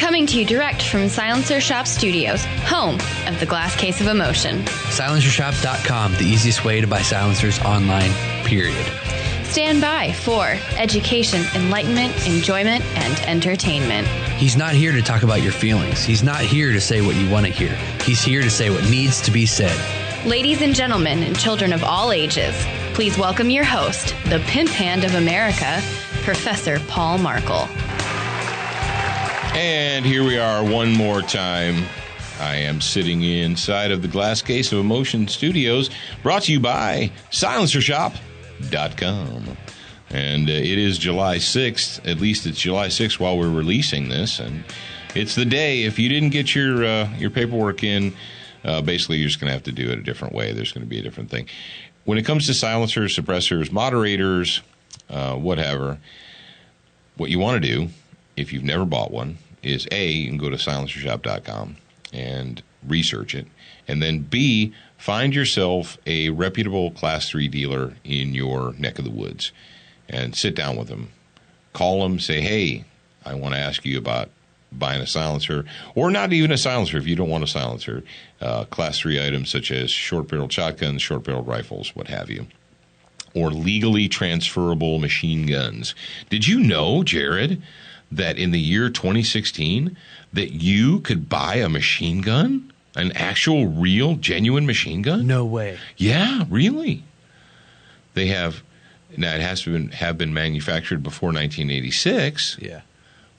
Coming to you direct from Silencer Shop Studios, home of the Glass Case of Emotion. SilencerShop.com, the easiest way to buy silencers online, period. Stand by for education, enlightenment, enjoyment, and entertainment. He's not here to talk about your feelings. He's not here to say what you want to hear. He's here to say what needs to be said. Ladies and gentlemen, and children of all ages, please welcome your host, the pimp hand of America, Professor Paul Markle. And here we are one more time. I am sitting inside of the Glass Case of Emotion Studios, brought to you by SilencerShop.com. And it is July 6th. At least it's July 6th while we're releasing this. And it's the day. If you didn't get your paperwork in, basically you're just going to have to do it a different way. There's going to be a different thing. When it comes to silencers, suppressors, moderators, whatever, what you want to do, if you've never bought one, is A, you can go to SilencerShop.com and research it. And then B, find yourself a reputable Class 3 dealer in your neck of the woods and sit down with them. Call them, say, hey, I want to ask you about buying a silencer, or not even a silencer if you don't want a silencer. Class 3 items such as short-barreled shotguns, short-barreled rifles, what have you. Or legally transferable machine guns. Did you know, Jared, that in the year 2016 that you could buy a machine gun? An actual, real, genuine machine gun? No way. Yeah, really. they have, now it has to have been manufactured before 1986. Yeah.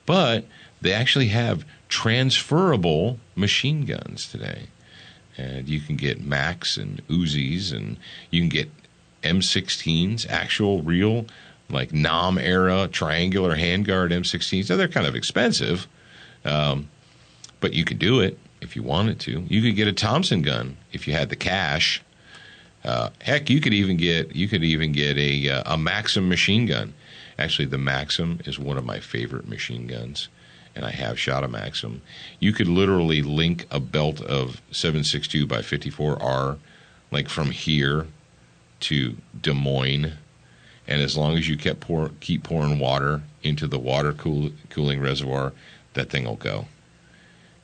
But they actually have transferable machine guns today. And you can get Macs and Uzis, and you can get M16s, actual, real, like NOM-era triangular handguard M16s. Now, they're kind of expensive, but you could do it if you wanted to. You could get a Thompson gun if you had the cash. Heck, you could even get a Maxim machine gun. Actually, the Maxim is one of my favorite machine guns, and I have shot a Maxim. You could literally link a belt of 7.62 by 54R, like from here to Des Moines, and as long as you keep pouring water into the water cooling reservoir, that thing will go.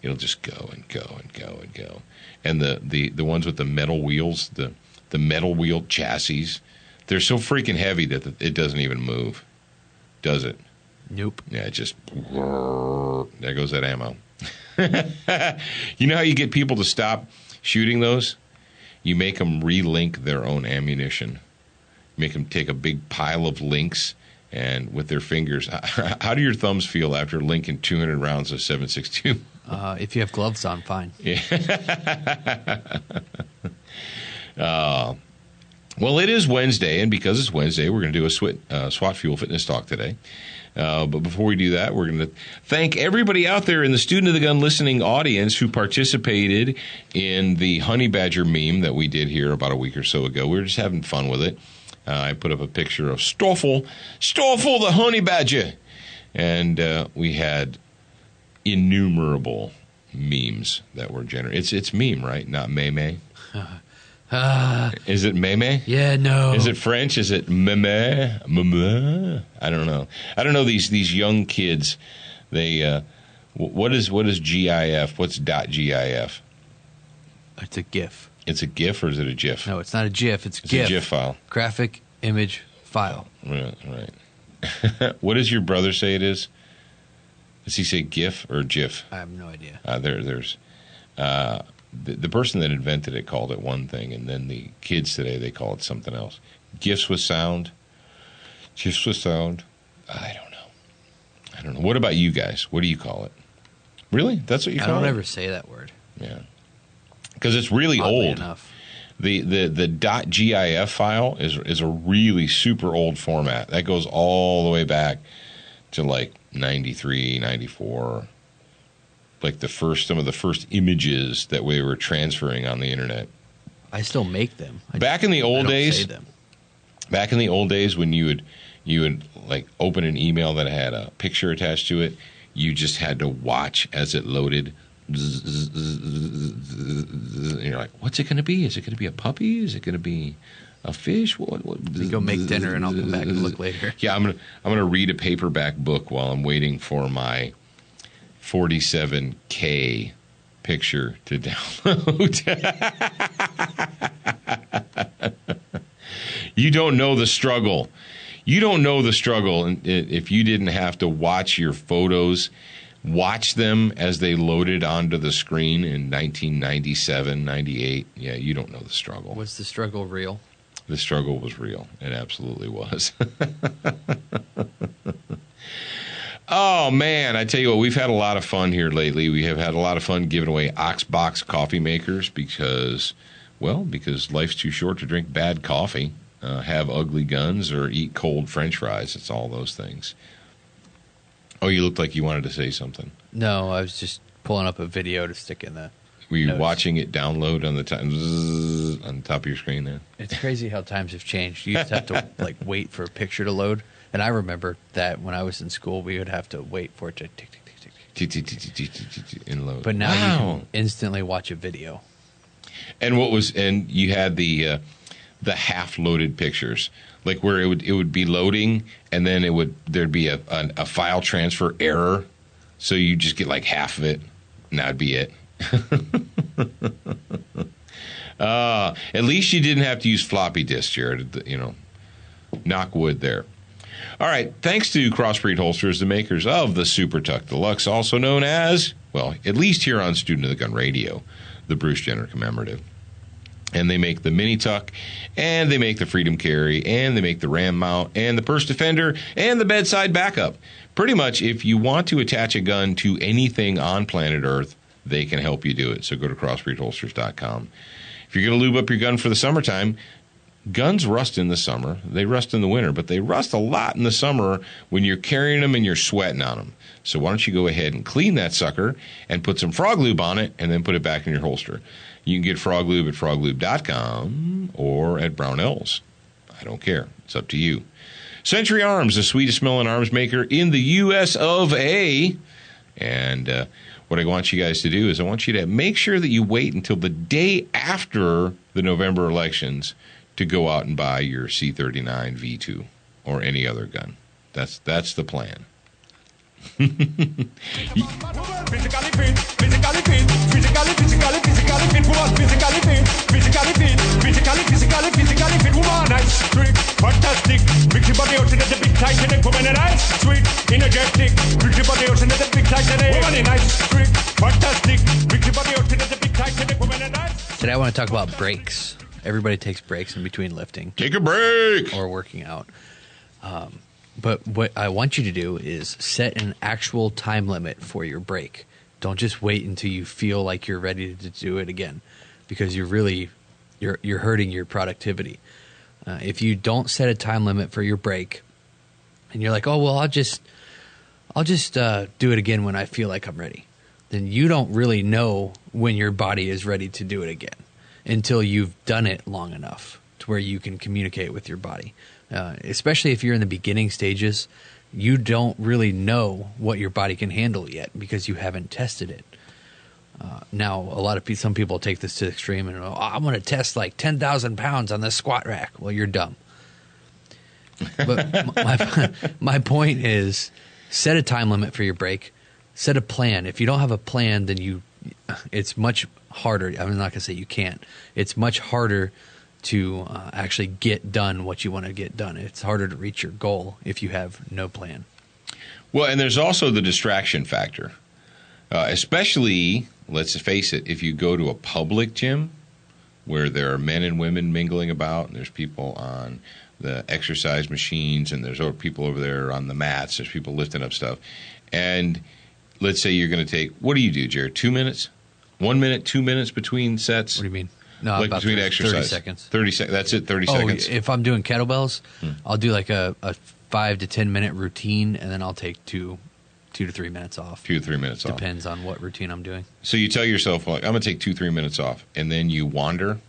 It'll just go and go and go and go. And the ones with the metal wheels, the metal wheel chassis, they're so freaking heavy that it doesn't even move, does it? Nope. Yeah, it just, there goes that ammo. You know how you get people to stop shooting those? You make them relink their own ammunition. Make them take a big pile of links and with their fingers. How do your thumbs feel after linking 200 rounds of 7.62? If you have gloves on, fine. Yeah. Well, it is Wednesday, and because it's Wednesday, we're going to do a SWAT Fuel Fitness Talk today. But before we do that, we're going to thank everybody out there in the Student of the Gun listening audience who participated in the honey badger meme that we did here about a week or so ago. We were just having fun with it. I put up a picture of Stoffel the honey badger, and we had innumerable memes that were generated. It's meme, right? Not meme. Is it meme? Yeah, no. Is it French? Is it meme? Meme? I don't know. I don't know these young kids. They what is GIF? What's .gif? It's a GIF. It's a GIF, or is it a GIF? No, it's not a GIF. It's GIF. A GIF file. Graphic image file. Right. What does your brother say it is? Does he say GIF or GIF? I have no idea. There's the person that invented it called it one thing, and then the kids today, they call it something else. GIFs with sound. GIFs with sound. I don't know. What about you guys? What do you call it? Really? That's what you call it? I don't ever say that word. Yeah. Because it's really Oddly old. Enough. The .gif file is a really super old format. That goes all the way back to like 93, 94. Like some of the first images that we were transferring on the internet. I still make them. Back in the old days, say them. Back in the old days when you would like open an email that had a picture attached to it, you just had to watch as it loaded. And you're like, what's it going to be? Is it going to be a puppy? Is it going to be a fish? What? You go make dinner, and I'll come back and look later. Yeah, I'm gonna read a paperback book while I'm waiting for my 47K picture to download. You don't know the struggle. You don't know the struggle if you didn't have to watch your photos, watch them as they loaded onto the screen in 1997, 98. Yeah, you don't know the struggle. Was the struggle real? The struggle was real. It absolutely was. Oh, man, I tell you what, we've had a lot of fun here lately. We have had a lot of fun giving away Oxbox coffee makers because life's too short to drink bad coffee, have ugly guns, or eat cold French fries. It's all those things. Oh, you looked like you wanted to say something. No, I was just pulling up a video to stick in the Were you notes. watching it download on the top of your screen there? It's crazy how times have changed. You used to have to wait for a picture to load. And I remember that when I was in school, we would have to wait for it to tick, tick, tick, tick. And load. But now you can instantly watch a video. And you had the half-loaded pictures, like where it would be loading, and then there'd be a file transfer error, so you just get like half of it, and that'd be it. At least you didn't have to use floppy disk, Jared. Knock wood there. All right, thanks to Crossbreed Holsters, the makers of the Super Tuck Deluxe, also known as, well, at least here on Student of the Gun Radio, the Bruce Jenner Commemorative. And they make the Mini Tuck, and they make the Freedom Carry, and they make the Ram Mount, and the Purse Defender, and the Bedside Backup. Pretty much, if you want to attach a gun to anything on planet Earth, they can help you do it. So go to crossbreedholsters.com. If you're going to lube up your gun for the summertime, guns rust in the summer. They rust in the winter, but they rust a lot in the summer when you're carrying them and you're sweating on them. So why don't you go ahead and clean that sucker and put some frog lube on it and then put it back in your holster. You can get frog lube at froglube.com or at Brownells. I don't care. It's up to you. Century Arms, the sweetest smelling arms maker in the U.S. of A. And what I want you guys to do is I want you to make sure that you wait until the day after the November elections to go out and buy your C39 V2 or any other gun. That's the plan. Physically fit, physically fit, physically fit woman, physically fit woman, nice, trick, fantastic, big body ocean at the big tight and woman and nice, sweet, energetic, big body ocean at the big tight and woman, nice, trick, fantastic, big body ocean at the big tight and woman and nice. Today I want to talk about breaks. Everybody takes breaks in between lifting. Take a break! Or working out. But what I want you to do is set an actual time limit for your break. Don't just wait until you feel like you're ready to do it again, because you're hurting your productivity. If you don't set a time limit for your break, and you're like, oh well, I'll just do it again when I feel like I'm ready, then you don't really know when your body is ready to do it again until you've done it long enough to where you can communicate with your body. Especially if you're in the beginning stages, you don't really know what your body can handle yet because you haven't tested it. Now, some people take this to the extreme and I'm going to test like 10,000 pounds on this squat rack. Well, you're dumb. But my point is, set a time limit for your break. Set a plan. If you don't have a plan, then it's much harder. I'm not going to say you can't. It's much harder to actually get done what you want to get done. It's harder to reach your goal if you have no plan. Well, and there's also the distraction factor. Especially, let's face it, if you go to a public gym where there are men and women mingling about and there's people on the exercise machines and there's people over there on the mats, there's people lifting up stuff. And let's say you're going to take, what do you do, Jared, 2 minutes? 1 minute, 2 minutes between sets? What do you mean? No, like about between 30 exercise. 30 seconds. 30 seconds. That's it, 30 seconds? If I'm doing kettlebells, I'll do like a 5 to 10 minute routine, and then I'll take 2 to 3 minutes off. 2 to 3 minutes off. Depends on what routine I'm doing. So you tell yourself, like, I'm going to take 2-3 minutes off, and then you wander,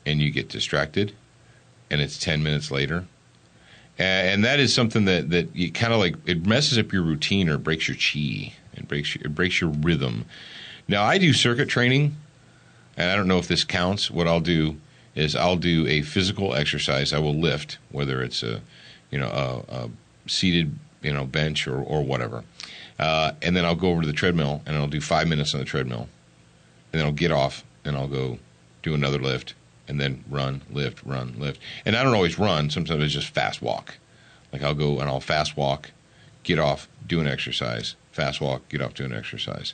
and you get distracted, and it's 10 minutes later. And that is something that you kind of like, it messes up your routine or breaks your chi. It breaks your rhythm. Now, I do circuit training, and I don't know if this counts. What I'll do is I'll do a physical exercise. I will lift, whether it's a seated bench or whatever. And then I'll go over to the treadmill, and I'll do 5 minutes on the treadmill. And then I'll get off, and I'll go do another lift, and then run, lift, run, lift. And I don't always run. Sometimes it's just fast walk. Like I'll go and I'll fast walk, get off, do an exercise, fast walk, get off, do an exercise.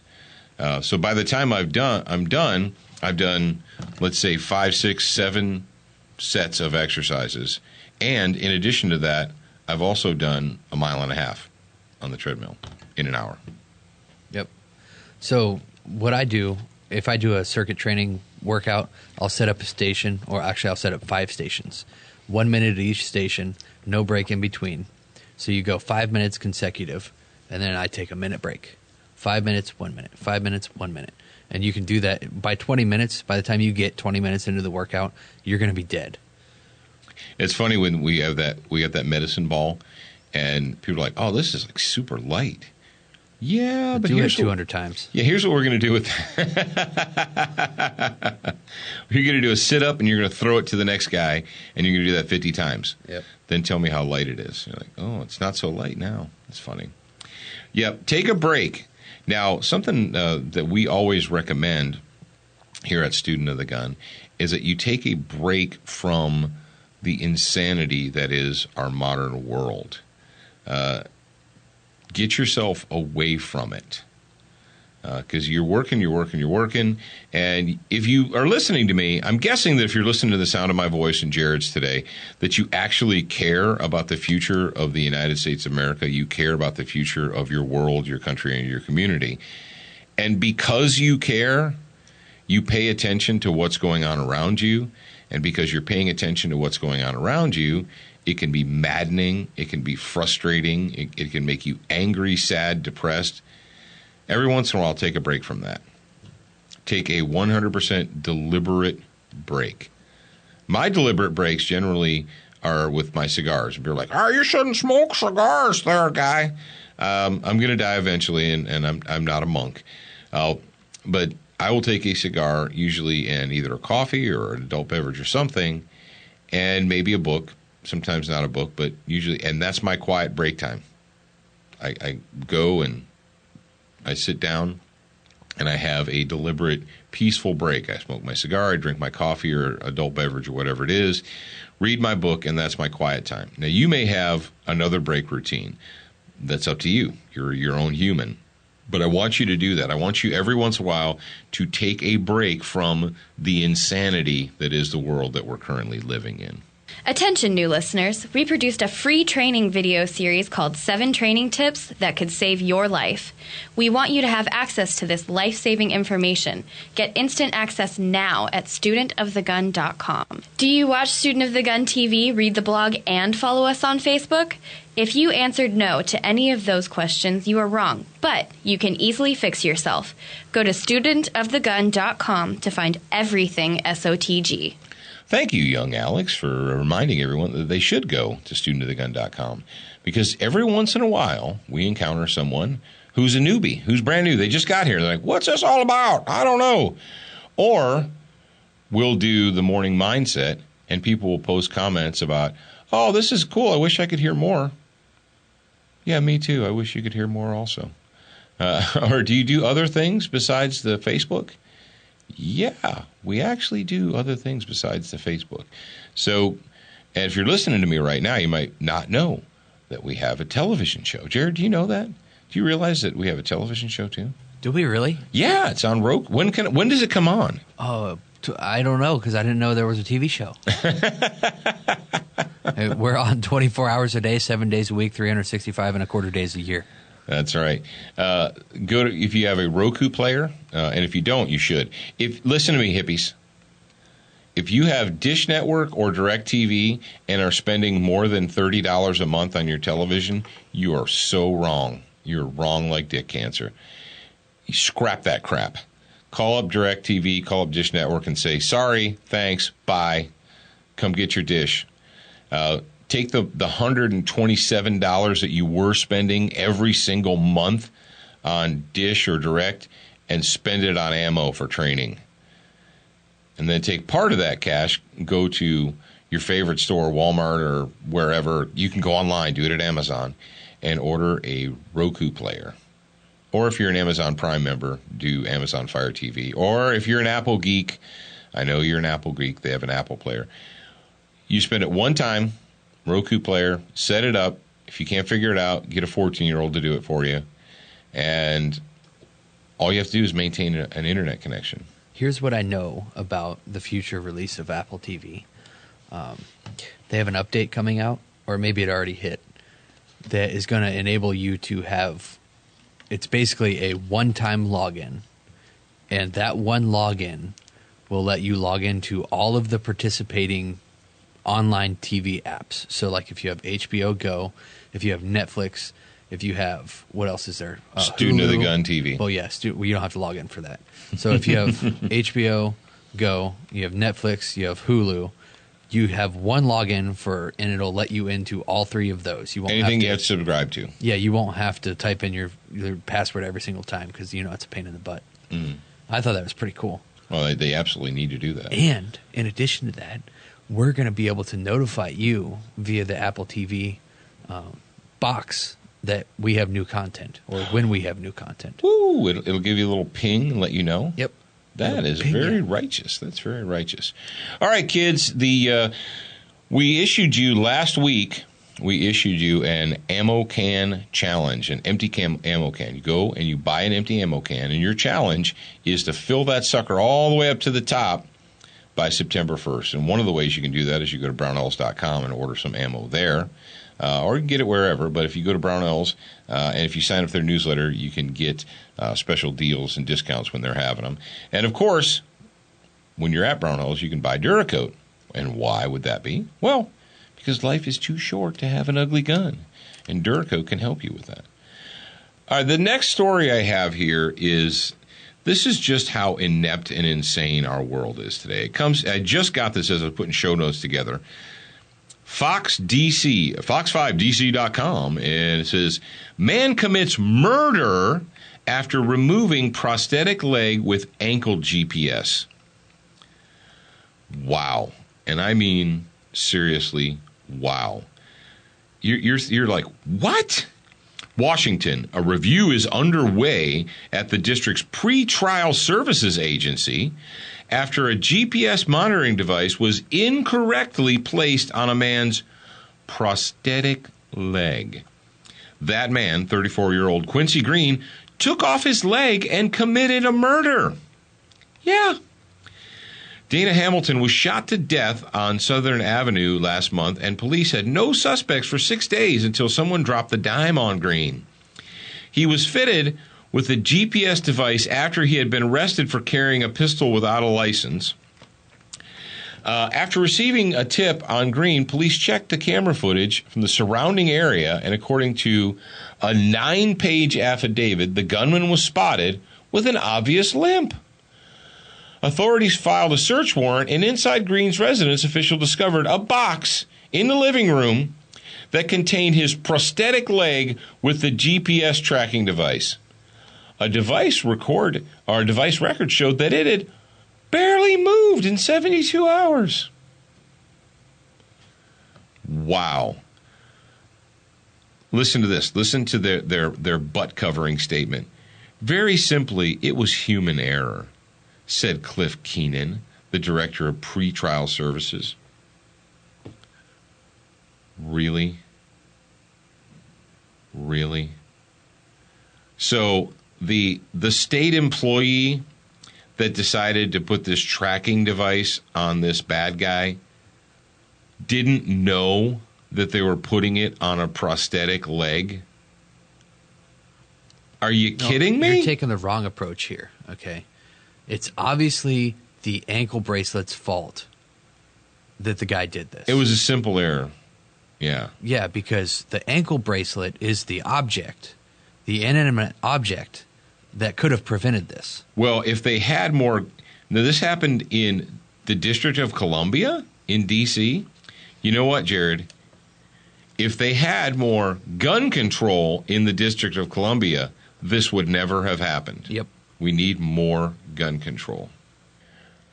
So by the time I'm done, I've done, let's say, 5, 6, 7 sets of exercises. And in addition to that, I've also done 1.5 miles on the treadmill in an hour. Yep. So what I do, if I do a circuit training workout, I'll set up a station, or actually I'll set up 5 stations. 1 minute at each station, no break in between. So you go 5 minutes consecutive, and then I take a minute break. 5 minutes, 1 minute, 5 minutes, 1 minute. And you can do that by 20 minutes. By the time you get 20 minutes into the workout, you're going to be dead. It's funny when we got that medicine ball, and people are like, "Oh, this is like super light." Yeah, but do it here's 200 times. Yeah, here's what we're going to do with you're going to do a sit-up, and you're going to throw it to the next guy, and you're going to do that 50 times. Yep. Then tell me how light it is. You're like, oh, it's not so light now. It's funny. Yep, take a break. Now, something that we always recommend here at Student of the Gun is that you take a break from the insanity that is our modern world. Get yourself away from it. Because you're working, and if you are listening to me, I'm guessing that if you're listening to the sound of my voice and Jared's today, that you actually care about the future of the United States of America. You care about the future of your world, your country, and your community. And because you care, you pay attention to what's going on around you. And because you're paying attention to what's going on around you, it can be maddening, it can be frustrating, it can make you angry, sad, depressed. Every once in a while, take a break from that. Take a 100% deliberate break. My deliberate breaks generally are with my cigars. People are like, "Oh, you shouldn't smoke cigars there, guy." I'm going to die eventually, and I'm not a monk. But I will take a cigar, usually in either a coffee or an adult beverage or something, and maybe a book. Sometimes not a book, but usually, and that's my quiet break time. I go and I sit down, and I have a deliberate, peaceful break. I smoke my cigar, I drink my coffee or adult beverage or whatever it is, read my book, and that's my quiet time. Now, you may have another break routine. That's up to you. You're your own human. But I want you to do that. I want you every once in a while to take a break from the insanity that is the world that we're currently living in. Attention, new listeners. We produced a free training video series called 7 Training Tips That Could Save Your Life. We want you to have access to this life-saving information. Get instant access now at studentofthegun.com. Do you watch Student of the Gun TV, read the blog, and follow us on Facebook? If you answered no to any of those questions, you are wrong, but you can easily fix yourself. Go to studentofthegun.com to find everything SOTG. Thank you, young Alex, for reminding everyone that they should go to studentofthegun.com, because every once in a while we encounter someone who's a newbie, who's brand new. They just got here. They're like, "What's this all about? I don't know." Or we'll do the morning mindset, and people will post comments about, "Oh, this is cool. I wish I could hear more." Yeah, me too. I wish you could hear more also. Or do you do other things besides the Facebook? Yeah, we actually do other things besides the Facebook. So, and if you're listening to me right now, you might not know that we have a television show. Jared, do you know that? Do you realize that we have a television show too? Do we really? Yeah, it's on Roku. When does it come on? Oh, I don't know, because I didn't know there was a TV show. We're on 24 hours a day, 7 days a week, 365 and a quarter days a year. That's right. If you have a Roku player, and if you don't, you should. Listen to me, hippies. If you have Dish Network or DirecTV and are spending more than $30 a month on your television, you are so wrong. You're wrong like dick cancer. You scrap that crap. Call up DirecTV, call up Dish Network, and say, "Sorry, thanks, bye. Come get your dish." Take the $127 that you were spending every single month on Dish or Direct and spend it on ammo for training. And then take part of that cash, go to your favorite store, Walmart or wherever. You can go online, do it at Amazon, and order a Roku player. Or if you're an Amazon Prime member, do Amazon Fire TV. Or if you're an Apple geek, I know you're an Apple geek, they have an Apple player. You spend it one time, Roku player, set it up. If you can't figure it out, get a 14-year-old to do it for you. And all you have to do is maintain an internet connection. Here's what I know about the future release of Apple TV. They have an update coming out, or maybe it already hit, that is going to enable you to have, it's basically a one-time login. And that one login will let you log into all of the participating online TV apps. So like if you have HBO Go, if you have Netflix, if you have, what else is there? Student Hulu. of the Gun TV. Oh, yeah. Well, you don't have to log in for that. So if you have HBO Go, you have Netflix, you have Hulu, you have one login for, and it'll let you into all three of those. You won't Anything have to, you have to subscribe to. Yeah, you won't have to type in your password every single time because, it's a pain in the butt. I thought that was pretty cool. Well, they absolutely need to do that. And in addition to that, we're going to be able to notify you via the Apple TV box that we have new content or when we have new content. Woo! It'll give you a little ping and let you know. Yep. That is very righteous. That's very righteous. All right, kids. We issued you last week. We issued you an ammo can challenge, an empty ammo can. You go and you buy an empty ammo can, and your challenge is to fill that sucker all the way up to the top by September 1st. And one of the ways you can do that is you go to brownells.com and order some ammo there. Or you can get it wherever, but if you go to Brownells and if you sign up for their newsletter, you can get special deals and discounts when they're having them. And, of course, when you're at Brownells, you can buy Duracoat. And why would that be? Well, because life is too short to have an ugly gun, and Duracoat can help you with that. All right, the next story I have here is this is just how inept and insane our world is today. I just got this as I was putting show notes together. Fox5DC.com, and it says, man commits murder after removing prosthetic leg with ankle GPS. Wow. And I mean, seriously, wow. You're like, what? Washington, a review is underway at the district's pretrial services agency after a GPS monitoring device was incorrectly placed on a man's prosthetic leg. That man, 34-year-old Quincy Green, took off his leg and committed a murder. Yeah. Dana Hamilton was shot to death on Southern Avenue last month, and police had no suspects for 6 days until someone dropped the dime on Green. He was fitted with a GPS device after he had been arrested for carrying a pistol without a license. After receiving a tip on Green, police checked the camera footage from the surrounding area, and according to a 9-page affidavit, the gunman was spotted with an obvious limp. Authorities filed a search warrant, and inside Green's residence, officials discovered a box in the living room that contained his prosthetic leg with the GPS tracking device. A device record showed that it had barely moved in 72 hours. Wow. Listen to this. Listen to their butt-covering statement. Very simply, it was human error, said Cliff Keenan, the director of pretrial services. Really? Really? So the state employee that decided to put this tracking device on this bad guy didn't know that they were putting it on a prosthetic leg? Are you kidding me? You're taking the wrong approach here, okay? It's obviously the ankle bracelet's fault that the guy did this. It was a simple error. Yeah. Yeah, because the ankle bracelet is the object, the inanimate object that could have prevented this. Well, if they had more... Now, this happened in the District of Columbia in D.C. You know what, Jared? If they had more gun control in the District of Columbia, this would never have happened. Yep. We need more gun control.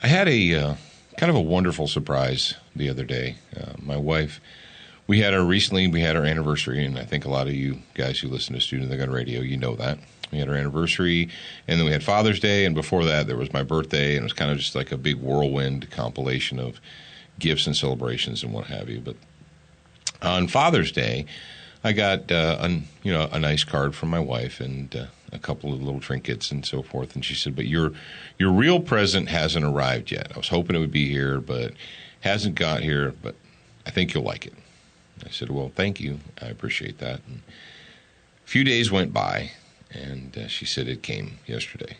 I had a kind of a wonderful surprise the other day. My wife... We had our anniversary, and I think a lot of you guys who listen to Student of the Gun Radio, you know that. We had our anniversary, and then we had Father's Day, and before that there was my birthday, and it was kind of just like a big whirlwind compilation of gifts and celebrations and what have you. But on Father's Day, I got a nice card from my wife and a couple of little trinkets and so forth. And she said, "But your real present hasn't arrived yet. I was hoping it would be here, but hasn't got here. But I think you'll like it." I said, "Well, thank you. I appreciate that." And a few days went by, and she said it came yesterday.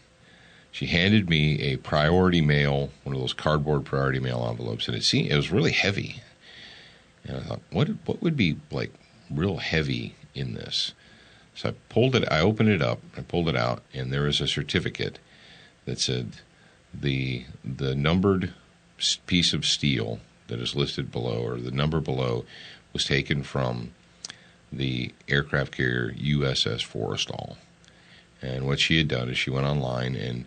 She handed me a priority mail, one of those cardboard priority mail envelopes, and it was really heavy. And I thought, what would be like real heavy in this? So I opened it up, I pulled it out, and there was a certificate that said the numbered piece of steel that is listed below, or the number below, was taken from the aircraft carrier USS Forrestal. And what she had done is she went online, and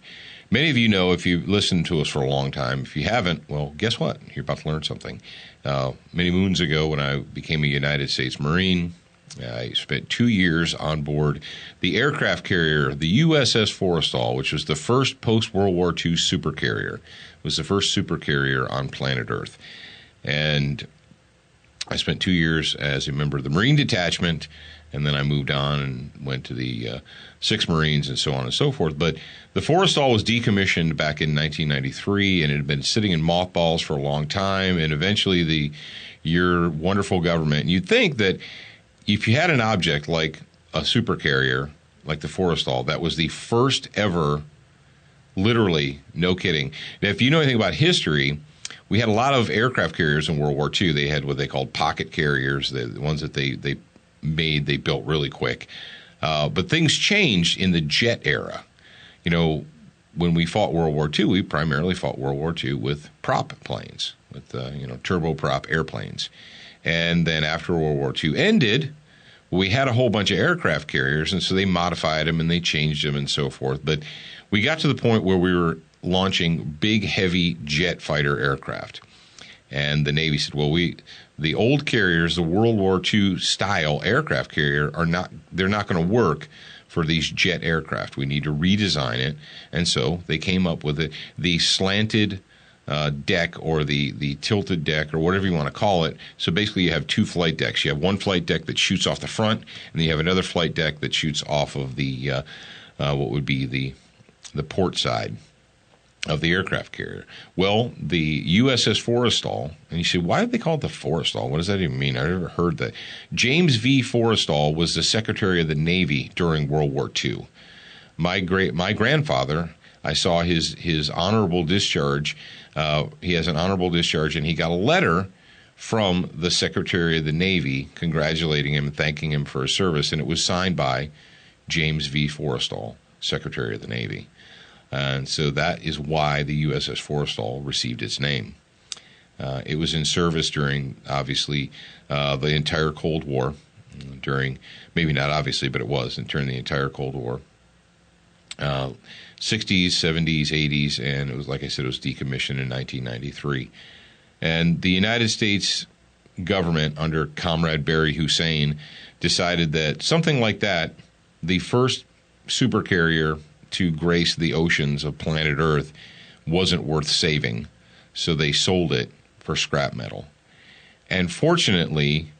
many of you know if you've listened to us for a long time. If you haven't, well, guess what? You're about to learn something. Many moons ago, when I became a United States Marine, I spent 2 years on board the aircraft carrier, the USS Forrestal, which was the first post-World War II supercarrier. It was the first supercarrier on planet Earth. And I spent 2 years as a member of the Marine Detachment, and then I moved on and went to the 6th Marines and so on and so forth. But the Forrestal was decommissioned back in 1993, and it had been sitting in mothballs for a long time. And eventually your wonderful government, and you'd think that if you had an object like a supercarrier, like the Forrestal, that was the first ever, literally, no kidding. Now, if you know anything about history, we had a lot of aircraft carriers in World War II. They had what they called pocket carriers, the ones that they built really quick. But things changed in the jet era. You know, when we fought World War II, we primarily fought World War II with prop planes, with turboprop airplanes. And then after World War II ended, we had a whole bunch of aircraft carriers, and so they modified them and they changed them and so forth. But we got to the point where we were launching big, heavy jet fighter aircraft. And the Navy said, well, the old carriers, the World War II style aircraft carrier, they're not going to work for these jet aircraft. We need to redesign it. And so they came up with the slanted deck, or the tilted deck, or whatever you want to call it. So basically you have two flight decks. You have one flight deck that shoots off the front, and then you have another flight deck that shoots off of the what would be the port side of the aircraft carrier. Well, the USS Forrestal, and you say, why did they call it the Forrestal? What does that even mean? I never heard that. James V. Forrestal was the Secretary of the Navy during World War II. My grandfather, I saw his honorable discharge. He has an honorable discharge, and he got a letter from the Secretary of the Navy congratulating him and thanking him for his service, and it was signed by James V. Forrestal, Secretary of the Navy. And so that is why the USS Forrestal received its name. It was in service during, obviously, the entire Cold War. Maybe not obviously, but it was during the entire Cold War. 60s, 70s, 80s, and it was, like I said, it was decommissioned in 1993. And the United States government, under Comrade Barry Hussein, decided that something like that, the first supercarrier to grace the oceans of planet Earth, wasn't worth saving, so they sold it for scrap metal. And fortunately,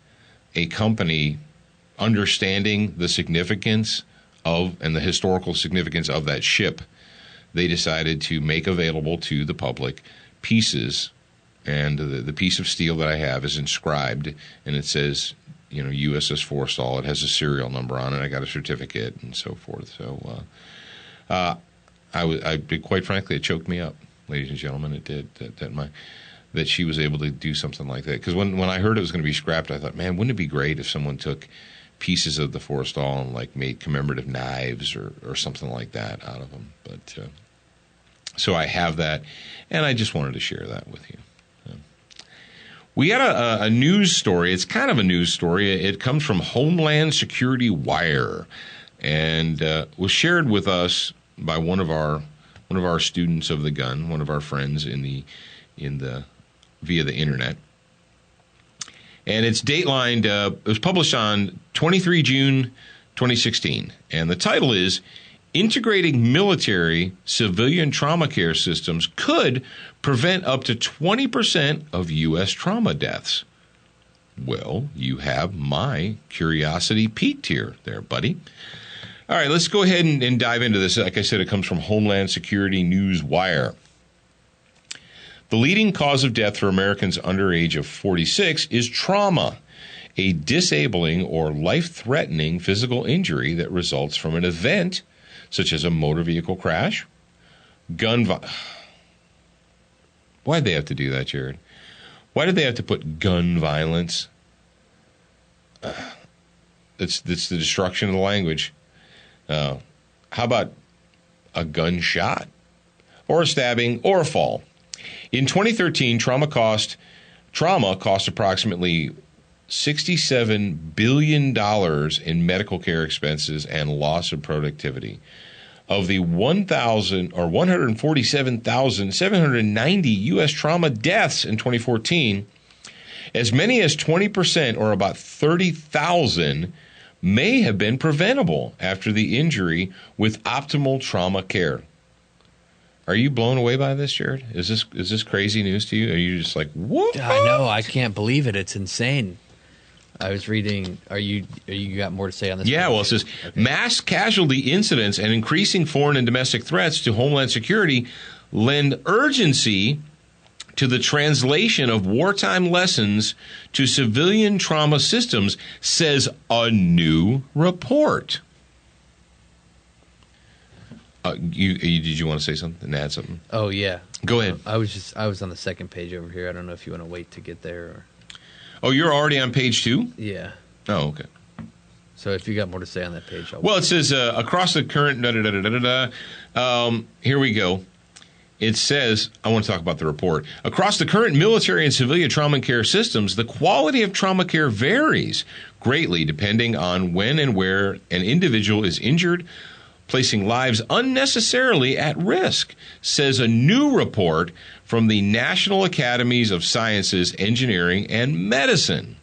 a company understanding the significance of, and the historical significance of that ship, they decided to make available to the public pieces, and the piece of steel that I have is inscribed, and it says, USS Forrestal. It has a serial number on it. I got a certificate and so forth. So, quite frankly, it choked me up, ladies and gentlemen. It did. That she was able to do something like that. Because when I heard it was going to be scrapped, I thought, man, wouldn't it be great if someone took pieces of the Forrestal and made commemorative knives or something like that out of them. But so I have that, and I just wanted to share that with you. We got a news story. It's kind of a news story. It comes from Homeland Security Wire, and was shared with us by one of our students of the gun, one of our friends via the internet. And it's datelined. It was published on 23 June 2016, and the title is integrating military civilian trauma care systems could prevent up to 20% of U.S. trauma deaths. Well, you have my curiosity piqued here there, buddy. All right, let's go ahead and dive into this. Like I said, it comes from Homeland Security News Wire. The leading cause of death for Americans under age of 46 is trauma, a disabling or life-threatening physical injury that results from an event such as a motor vehicle crash, Why'd they have to do that, Jared? Why did they have to put gun violence? It's the destruction of the language. How about a gunshot or a stabbing or a fall? In 2013, trauma cost approximately $67 billion in medical care expenses and loss of productivity. Of the 147,790 U.S. trauma deaths in 2014, as many as 20%, or about 30,000, may have been preventable after the injury with optimal trauma care. Are you blown away by this, Jared? Is this crazy news to you? Are you just like, what? I know. I can't believe it. It's insane. I was reading. You got more to say on this? Yeah, well, it says mass casualty incidents and increasing foreign and domestic threats to Homeland Security lend urgency to the translation of wartime lessons to civilian trauma systems, says a new report. Did you want to say something, add something? Oh, yeah. Go ahead. I was on the second page over here. I don't know if you want to wait to get there. Or... Oh, you're already on page 2? Yeah. Oh, okay. So if you got more to say on that page, I'll... Well, it says across the current... here we go. It says, I want to talk about the report. Across the current military and civilian trauma care systems, the quality of trauma care varies greatly depending on when and where an individual is injured, placing lives unnecessarily at risk, says a new report from the National Academies of Sciences, Engineering, and Medicine.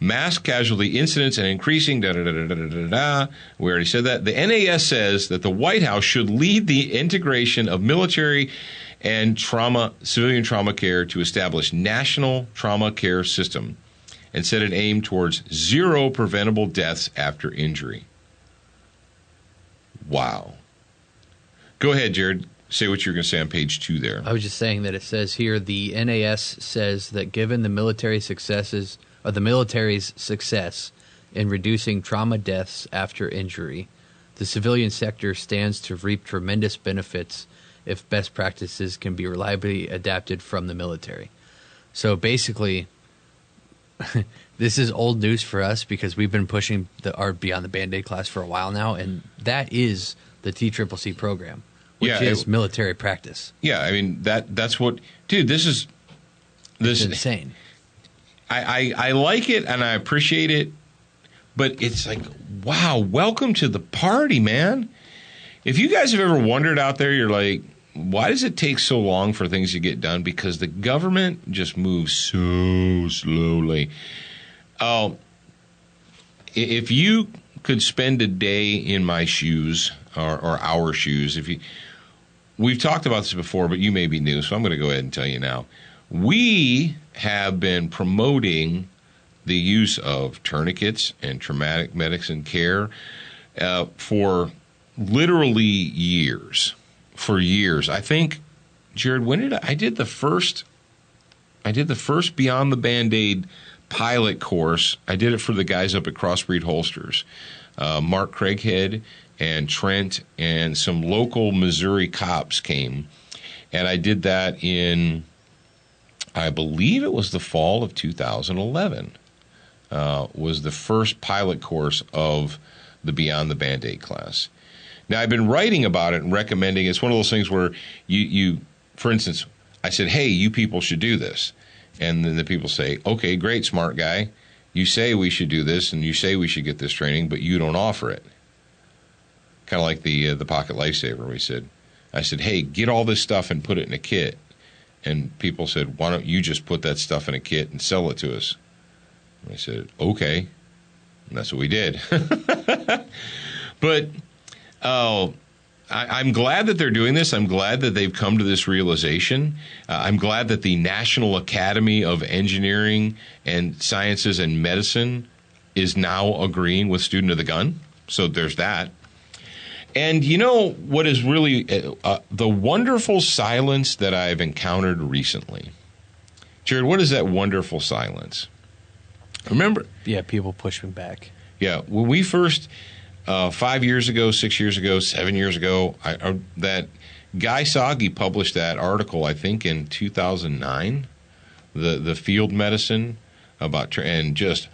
Mass casualty incidents and increasing we already said that. The NAS says that the White House should lead the integration of military and civilian trauma care to establish national trauma care system and set an aim towards 0 preventable deaths after injury. Wow. Go ahead, Jared. Say what you're going to say on page 2 there. I was just saying that it says here the NAS says that given the military's success in reducing trauma deaths after injury, the civilian sector stands to reap tremendous benefits if best practices can be reliably adapted from the military. So basically, this is old news for us because we've been pushing our Beyond the Band-Aid class for a while now, and that is the TCCC program, which is military practice. Yeah, I mean, that's what... Dude, this is insane. I like it and I appreciate it, but it's like, wow, welcome to the party, man. If you guys have ever wondered out there, you're like, why does it take so long for things to get done? Because the government just moves so slowly. If you could spend a day in my shoes or our shoes, we've talked about this before, but you may be new, so I'm going to go ahead and tell you now. We have been promoting the use of tourniquets and traumatic medicine care for literally years. For years. I think, Jared, I did the first Beyond the Band-Aid pilot course. I did it for the guys up at Crossbreed Holsters. Mark Craighead and Trent and some local Missouri cops came. And I did that in, I believe it was the fall of 2011, was the first pilot course of the Beyond the Band-Aid class. Now, I've been writing about it and recommending. It's one of those things where you, for instance, I said, hey, you people should do this. And then the people say, okay, great, smart guy. You say we should do this and you say we should get this training, but you don't offer it. Kind of like the Pocket Lifesaver. I said, hey, get all this stuff and put it in a kit. And people said, why don't you just put that stuff in a kit and sell it to us? And I said, okay. And that's what we did. But Oh, I'm glad that they're doing this. I'm glad that they've come to this realization. I'm glad that the National Academy of Engineering and Sciences and Medicine is now agreeing with Student of the Gun. So there's that. And you know what is really the wonderful silence that I've encountered recently? Jared, what is that wonderful silence? Remember? Yeah, people pushing back. Yeah, when we first... 5 years ago, 6 years ago, 7 years ago, that Guy Sagi published that article, I think, in 2009, the field medicine about and just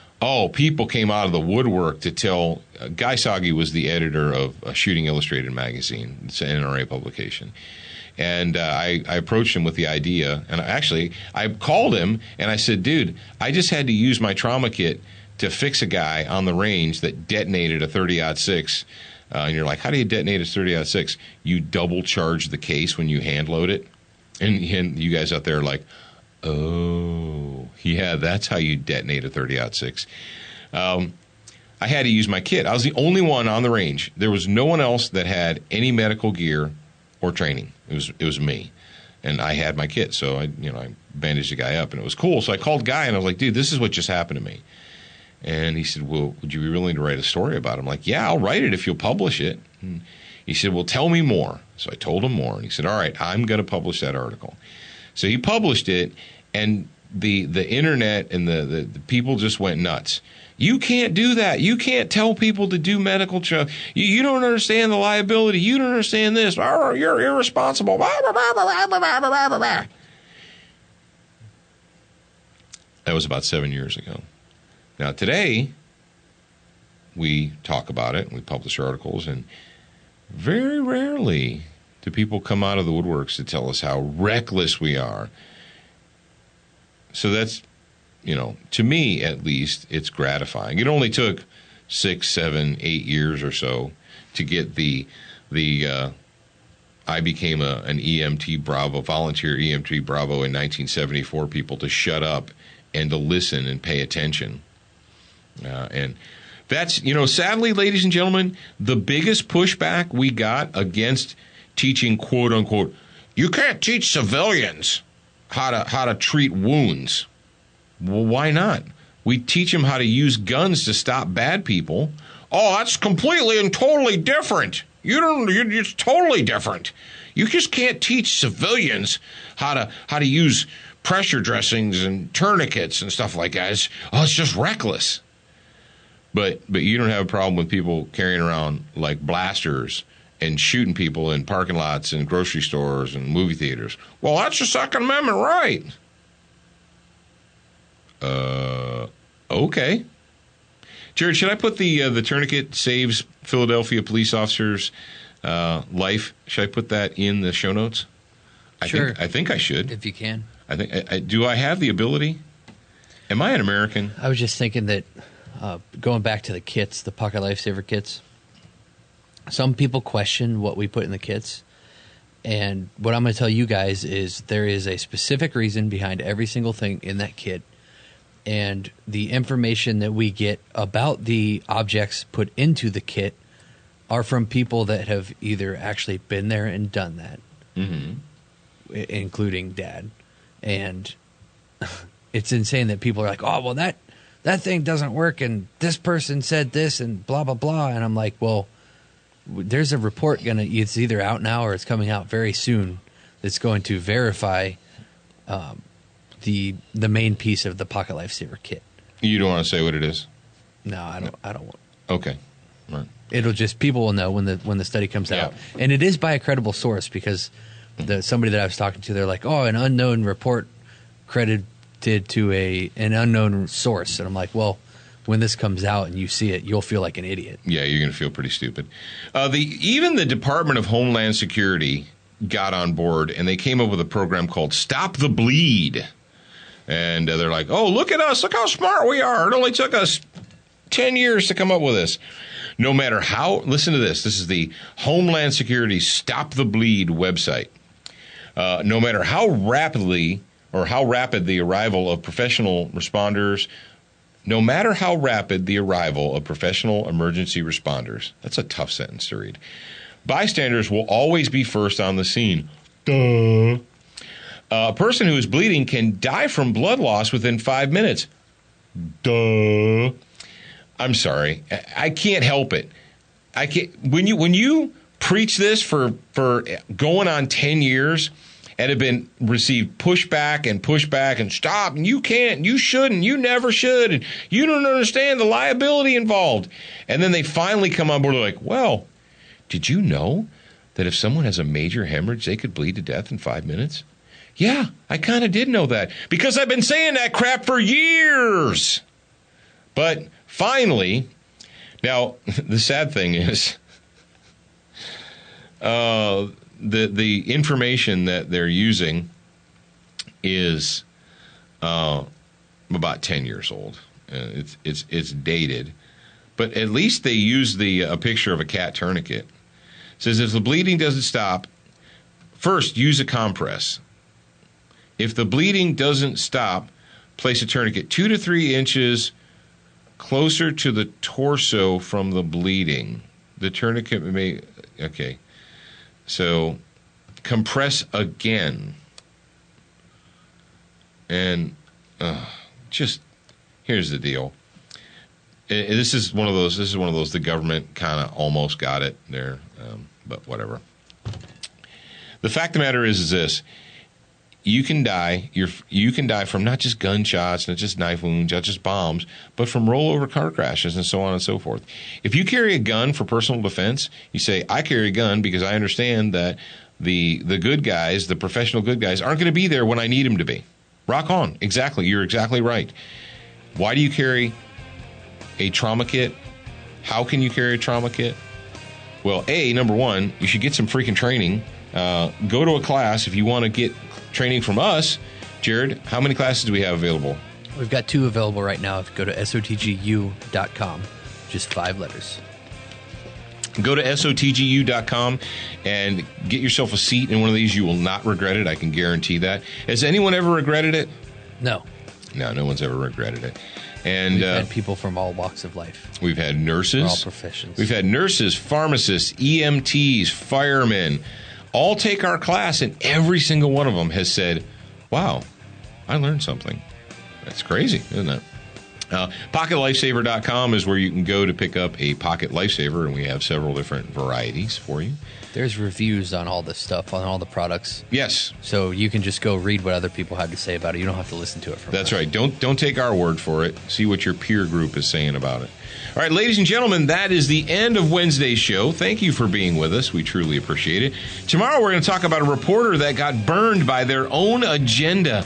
people came out of the woodwork to tell. Guy Sagi was the editor of Shooting Illustrated magazine, it's an NRA publication, and I approached him with the idea, and I called him and I said, "Dude, I just had to use my trauma kit to fix a guy on the range that detonated a 30-06. And you're like, how do you detonate a 30-06? You double charge the case when you hand load it. And you guys out there are like, oh, yeah, that's how you detonate a 30-06. I had to use my kit. I was the only one on the range. There was no one else that had any medical gear or training. It was me. And I had my kit. So I bandaged the guy up, and it was cool. So I called Guy, and I was like, dude, this is what just happened to me. And he said, well, would you be willing to write a story about it? I'm like, yeah, I'll write it if you'll publish it. And he said, well, tell me more. So I told him more. And he said, all right, I'm going to publish that article. So he published it, and the internet and the people just went nuts. You can't do that. You can't tell people to do medical stuff. You don't understand the liability. You don't understand this. You're irresponsible. That was about 7 years ago. Now, today, we talk about it, and we publish articles, and very rarely do people come out of the woodworks to tell us how reckless we are. So that's, to me, at least, it's gratifying. It only took 6, 7, 8 years or so to get I became an EMT Bravo, volunteer EMT Bravo in 1974, people to shut up and to listen and pay attention. And that's, sadly, ladies and gentlemen, the biggest pushback we got against teaching, quote unquote, you can't teach civilians how to treat wounds. Well, why not? We teach them how to use guns to stop bad people. Oh, that's completely and totally different. It's totally different. You just can't teach civilians how to use pressure dressings and tourniquets and stuff like that. It's just reckless. But you don't have a problem with people carrying around like blasters and shooting people in parking lots and grocery stores and movie theaters. Well, that's the Second Amendment right. Okay. Jared, should I put the tourniquet saves Philadelphia police officers' life? Should I put that in the show notes? Sure. I think I should. If you can. Do I have the ability? Am I an American? I was just thinking that going back to the kits, the Pocket Lifesaver kits, some people question what we put in the kits. And what I'm going to tell you guys is there is a specific reason behind every single thing in that kit. And the information that we get about the objects put into the kit are from people that have either actually been there and done that, including Dad. And it's insane that people are like, oh, well, that thing doesn't work, and this person said this, and blah, blah, blah. And I'm like, well, there's a report it's either out now or it's coming out very soon that's going to verify the main piece of the Pocket Lifesaver kit. You don't want to say what it is? No, I don't want. Okay. All right. It'll just, people will know when the study comes out. And it is by a credible source, because somebody that I was talking to, they're like, oh, an unknown report credited to an unknown source. And I'm like, well, when this comes out and you see it, you'll feel like an idiot. Yeah, you're going to feel pretty stupid. Even the Department of Homeland Security got on board, and they came up with a program called Stop the Bleed. And they're like, oh, look at us. Look how smart we are. It only took us 10 years to come up with this. No matter how, listen to this. This is the Homeland Security Stop the Bleed website. No matter how rapid the arrival of professional responders, No matter how rapid the arrival of professional emergency responders, that's a tough sentence to read, bystanders will always be first on the scene. Duh. A person who is bleeding can die from blood loss within 5 minutes. Duh. I'm sorry. I can't help it. I can't. When you preach this for going on 10 years and have been received pushback and stop, and you can't, you shouldn't, you never should, and you don't understand the liability involved. And then they finally come on board like, well, did you know that if someone has a major hemorrhage, they could bleed to death in 5 minutes? Yeah, I kind of did know that because I've been saying that crap for years. But finally, now the sad thing is the information that they're using is about 10 years old. It's dated, but at least they use a picture of a cat tourniquet. It says if the bleeding doesn't stop, first use a compress. If the bleeding doesn't stop, place a tourniquet 2 to 3 inches closer to the torso from the bleeding. The tourniquet may... Okay. So, compress again. And just... Here's the deal. This is one of those. The government kind of almost got it there, but whatever. The fact of the matter is this: you can die. You can die from not just gunshots, not just knife wounds, not just bombs, but from rollover car crashes and so on and so forth. If you carry a gun for personal defense, you say, "I carry a gun because I understand that the good guys, the professional good guys, aren't going to be there when I need them to be." Rock on. Exactly. You're exactly right. Why do you carry a trauma kit? How can you carry a trauma kit? Well, number one, you should get some freaking training. Go to a class if you want to get training from us. Jared, how many classes do we have available? We've got 2 available right now. If you go to sotgu.com, just 5 letters. Go to sotgu.com and get yourself a seat in one of these. You will not regret it. I can guarantee that. Has anyone ever regretted it? No. No one's ever regretted it. And we've had people from all walks of life. We've had nurses. All professions. We've had nurses, pharmacists, EMTs, firemen, all take our class, and every single one of them has said, wow, I learned something. That's crazy, isn't it? PocketLifesaver.com is where you can go to pick up a Pocket Lifesaver, and we have several different varieties for you. There's reviews on all this stuff, on all the products. Yes. So you can just go read what other people have to say about it. You don't have to listen to it from That's us. right. Don't take our word for it. See what your peer group is saying about it. All right, ladies and gentlemen, that is the end of Wednesday's show. Thank you for being with us. We truly appreciate it. Tomorrow we're going to talk about a reporter that got burned by their own agenda.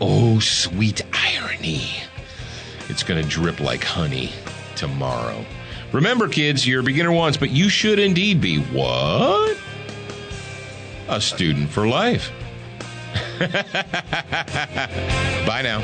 Oh, sweet irony. It's going to drip like honey tomorrow. Remember, kids, you're a beginner once, but you should indeed be what? A student for life. Bye now.